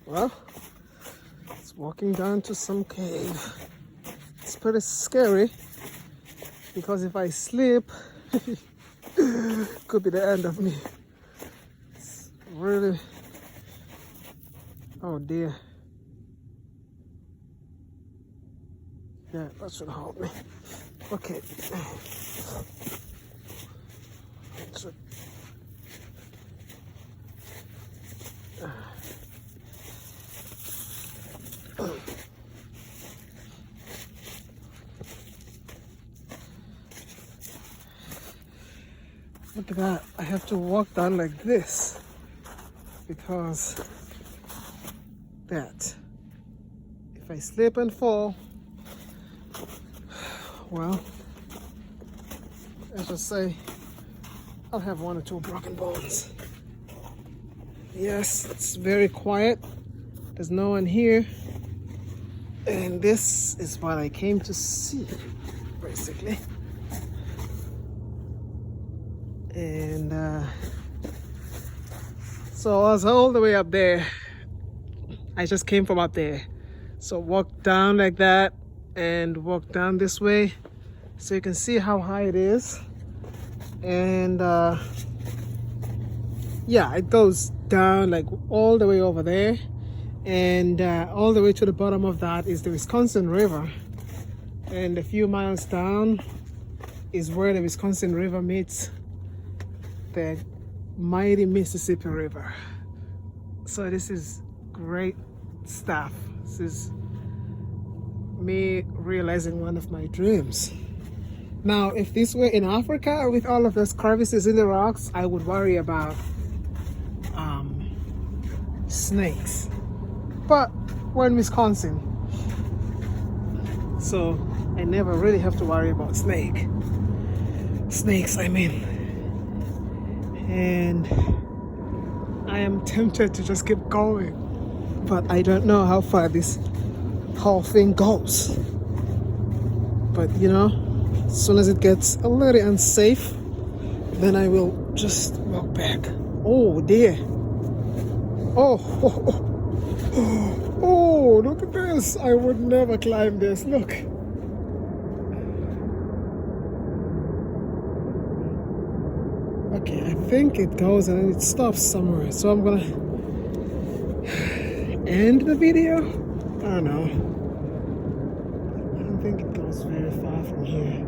Well, it's walking down to some cave. It's pretty scary because if I slip, could be the end of me. It's really, oh dear. Yeah, that should help me. Okay. Look at that. I have to walk down like this because that. If I slip and fall, well, let's just say I'll have 1 or 2 broken bones. Yes, it's very quiet. There's no one here. And this is what I came to see, basically. And so I was all the way up there. I just came from up there. So walk down like that and walk down this way so you can see how high it is. And yeah, it goes down like all the way over there. And all the way to the bottom of that is the Wisconsin River. And a few miles down is where the Wisconsin River meets the mighty Mississippi River. So this is great stuff. This is me realizing one of my dreams. Now, if this were in Africa with all of those crevices in the rocks, I would worry about snakes. But we're in Wisconsin, so I never really have to worry about snakes, I mean. And I am tempted to just keep going, but I don't know how far this whole thing goes. But you know, as soon as it gets a little unsafe, then I will just walk back. Oh dear. Oh, oh, look at this. I would never climb this. Look. Okay, I think it goes and then it stops somewhere. So I'm gonna end the video. I don't know. I don't think it goes very far from here.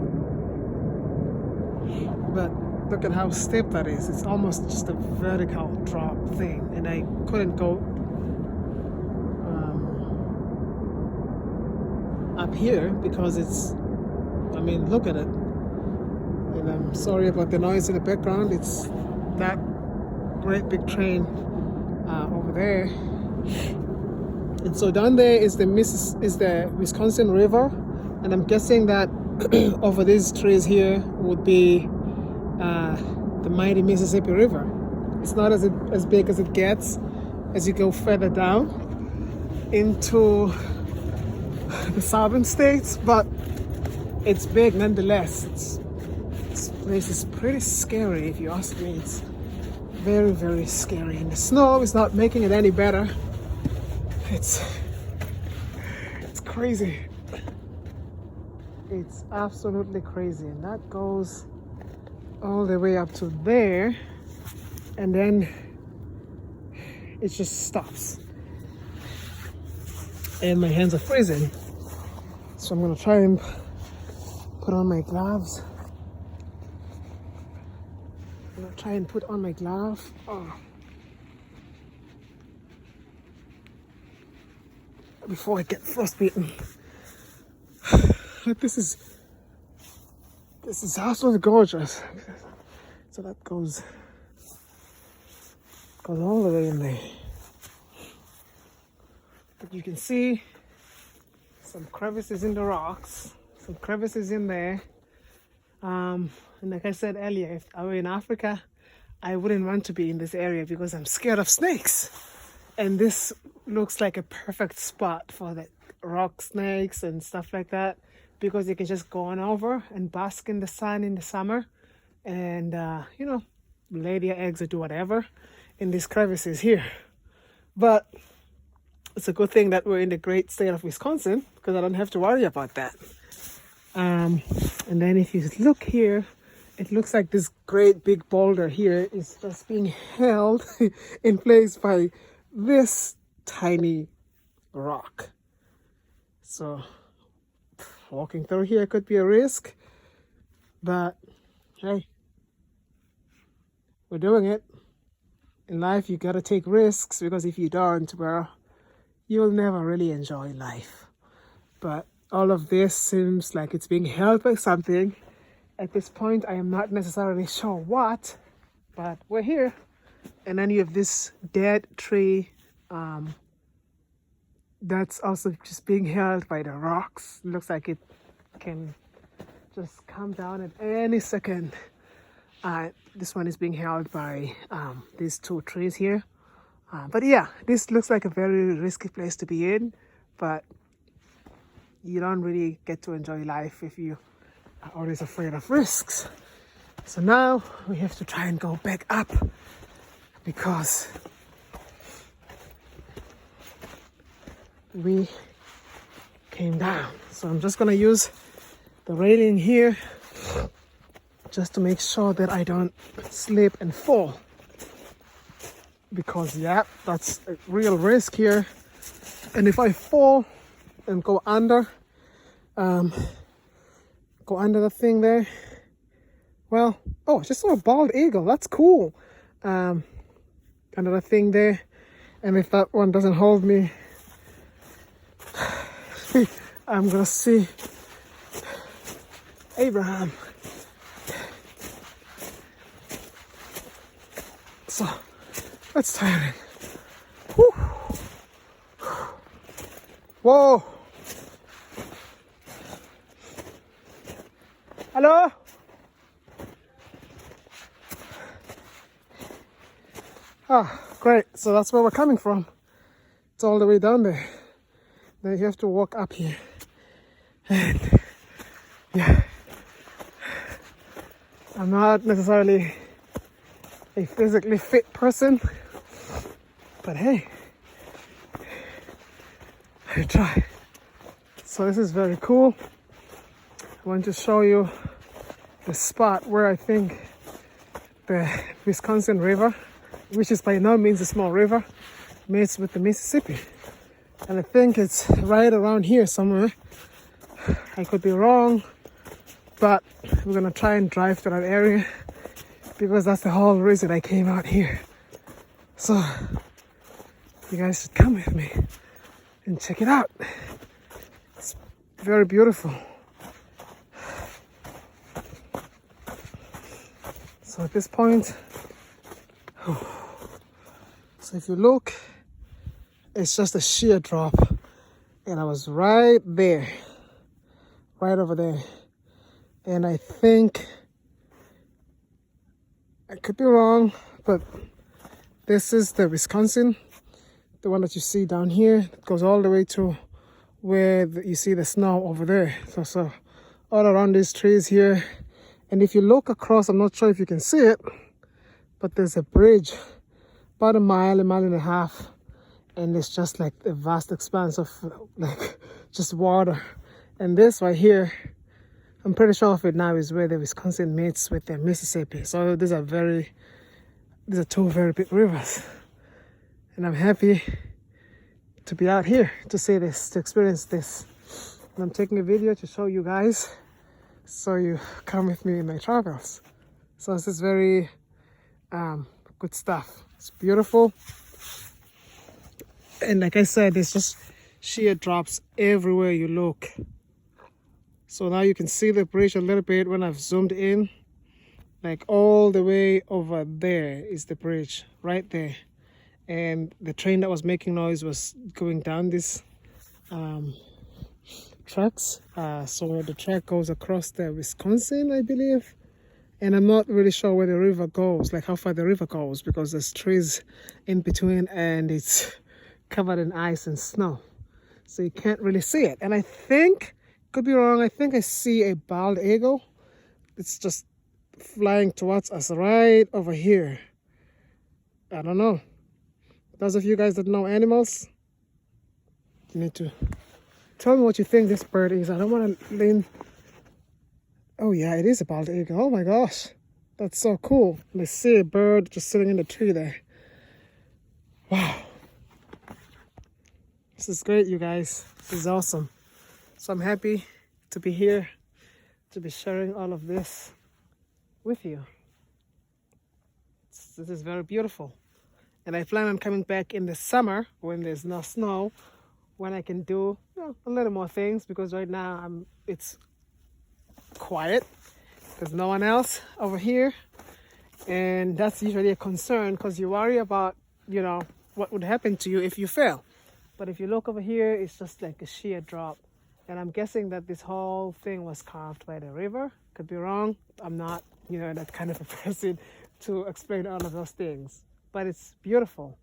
But look at how steep that is. It's almost just a vertical drop thing. And I couldn't go up here because it's, I mean, look at it. And I'm sorry about the noise in the background. It's that great big train over there. And so down there is the Wisconsin River, and I'm guessing that over these trees here would be the mighty Mississippi River. It's not as big as it gets as you go further down into the southern states, but it's big nonetheless. This place is pretty scary, if you ask me. It's very, very scary, and the snow is not making it any better. It's crazy. It's absolutely crazy, and that goes all the way up to there, and then it just stops. And my hands are freezing, so I'm gonna try and put on my gloves. I'm gonna try and put on my glove. Before I get frostbitten. This is absolutely gorgeous. So that goes all the way in there. But you can see some crevices in the rocks, some crevices in there. And like I said earlier, if I were in Africa, I wouldn't want to be in this area because I'm scared of snakes. And this looks like a perfect spot for the rock snakes and stuff like that, because you can just go on over and bask in the sun in the summer and, you know, lay your eggs or do whatever in these crevices here. But it's a good thing that we're in the great state of Wisconsin because I don't have to worry about that. And then if you look here, it looks like this great big boulder here is just being held in place by this tiny rock. So walking through here could be a risk, but hey, we're doing it. In life, you gotta take risks, because if you don't, well, you'll never really enjoy life. But all of this seems like it's being held by something. At this point, I am not necessarily sure what, but we're here. And then you have this dead tree that's also just being held by the rocks. It looks like it can just come down at any second. This one is being held by these two trees here. But yeah, this looks like a very risky place to be in, but you don't really get to enjoy life if you are always afraid of risks. So now we have to try and go back up, because we came down. So I'm just gonna use the railing here just to make sure that I don't slip and fall, because yeah, that's a real risk here. And if I fall and go under the thing there, well, oh, just saw a bald eagle. That's cool. Under the thing there, and if that one doesn't hold me, I'm gonna see Abraham. So that's tiring. Whew. Whoa. Hello? Ah, great. So that's where we're coming from. It's all the way down there. Then you have to walk up here. And yeah, I'm not necessarily a physically fit person, but hey, I try. So this is very cool. I want to show you the spot where I think the Wisconsin River, which is by no means a small river, meets with the Mississippi. And I think it's right around here somewhere. I could be wrong, but we're gonna try and drive to that area, because that's the whole reason I came out here. So you guys should come with me and check it out. It's very beautiful. So at this point, so if you look, it's just a sheer drop, and I was right there, right over there. And I think, I could be wrong, but this is the Wisconsin, the one that you see down here. It goes all the way to where you see the snow over there. So all around these trees here. And if you look across, I'm not sure if you can see it, but there's a bridge about a mile and a half. And it's just like a vast expanse of like just water. And this right here, I'm pretty sure of it now, is where the Wisconsin meets with the Mississippi. So these are two very big rivers. And I'm happy to be out here to see this, to experience this. And I'm taking a video to show you guys, so you come with me in my travels. So this is very good stuff. It's beautiful. And like I said, there's just sheer drops everywhere you look. So now you can see the bridge a little bit when I've zoomed in. Like all the way over there is the bridge, right there. And the train that was making noise was going down these tracks. So the track goes across the Wisconsin, I believe. And I'm not really sure where the river goes, like how far the river goes, because there's trees in between and it's covered in ice and snow. So you can't really see it. And I think, could be wrong, I think I see a bald eagle. It's just flying towards us right over here. I don't know. Those of you guys that know animals, need to tell me what you think this bird is. I don't want to lean. Oh yeah, it is a bald eagle. Oh my gosh, that's so cool. Let's see a bird just sitting in the tree there. Wow, this is great, you guys. This is awesome. So I'm happy to be here, to be sharing all of this with you. This is very beautiful. And I plan on coming back in the summer when there's no snow, when I can do a little more things, because right now it's quiet. There's no one else over here. And that's usually a concern because you worry about, what would happen to you if you fail. But if you look over here, it's just like a sheer drop. And I'm guessing that this whole thing was carved by the river. Could be wrong. I'm not, that kind of a person to explain all of those things. But it's beautiful.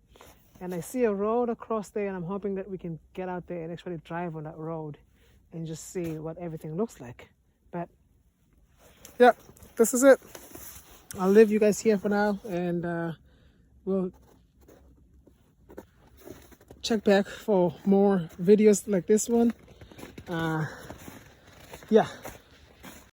And I see a road across there, and I'm hoping that we can get out there and actually drive on that road and just see what everything looks like. But yeah, this is it. I'll leave you guys here for now, and we'll check back for more videos like this one. Yeah.